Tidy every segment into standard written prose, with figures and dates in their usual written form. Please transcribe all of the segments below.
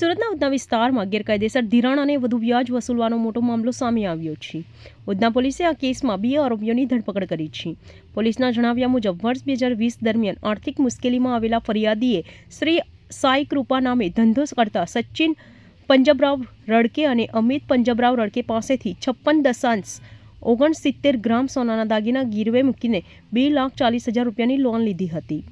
સુરતના ઉધના વિસ્તારમાં ગેરકાયદેસર ધિરાણ અને વધુ વ્યાજ વસૂલવાનો મોટો મામલો સામે આવ્યો છે. ઉધના પોલીસે આ કેસમાં 2 આરોપીઓની ધરપકડ કરી છે. પોલીસના જણાવ્યા મુજબ વર્ષ 2020 દરમિયાન આર્થિક મુશ્કેલીમાં આવેલા ફરિયાદીએ શ્રી સાઈ કૃપા નામે ધંધો કરતા સચિન પંજાબરાવ રડકે અને અમિત પંજાબરાવ રડકે પાસેથી 56.69 ગ્રામ સોનાના દાગીના ગીરવે મૂકીને 2,40,000 રૂપિયાની લોન લીધી હતી.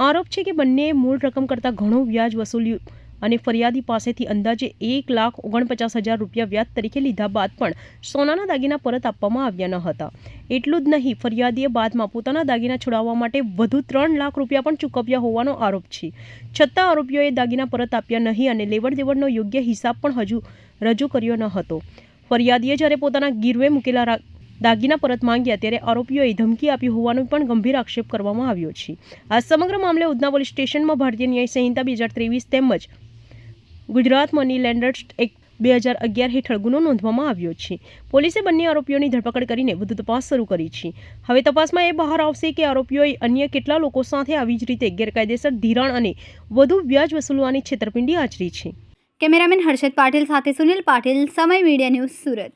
આરોપ છે કે બંનેએ મૂળ રકમ કરતાં ઘણું વ્યાજ વસૂલ્યું અને ફરિયાદી પાસેથી અંદાજે 1,49,000 રૂપિયા વ્યાજ તરીકે લીધા બાદ પણ સોનાના દાગીના પરત આપવામાં આવ્યા ન હતા. એટલું જ નહીં, ફરિયાદીએ બાદમાં પોતાના દાગીના છોડાવવા માટે વધુ 3 લાખ રૂપિયા પણ ચૂકવ્યા હોવાનો આરોપ છે. છતાં આરોપીઓએ દાગીના પરત આપ્યા નહીં અને લેવડ દેવડનો યોગ્ય હિસાબ પણ હજુ રજૂ કર્યો ન હતો. ફરિયાદીએ જ્યારે પોતાના ગીરવે મૂકેલા દાગીના પરત માંગ્યા ત્યારે આરોપીઓએ ધમકી આપી હોવાનો પણ ગંભીર આક્ષેપ કરવામાં આવ્યો છે. આ સમગ્ર મામલે ઉધના પોલીસ સ્ટેશનમાં ભારતીય ન્યાય સંહિતા 2023 તેમજ ગુજરાત મની લેન્ડર્સ એક્ટ 2011 હેઠળ ગુનો નોંધવામાં આવ્યો છે. પોલીસે બંને આરોપીઓની ધરપકડ કરીને વધુ તપાસ શરૂ કરી છે. હવે તપાસમાં એ બહાર આવશે કે આરોપીઓએ અન્ય કેટલા લોકો સાથે આવી જ રીતે ગેરકાયદેસર ધિરાણ અને વધુ વ્યાજ વસૂલવાની છેતરપિંડી આચરી છે. કેમેરામેન હર્ષદ પાટીલ સાથે સુનિલ પાટીલ, સમય મીડિયા ન્યૂઝ, સુરત.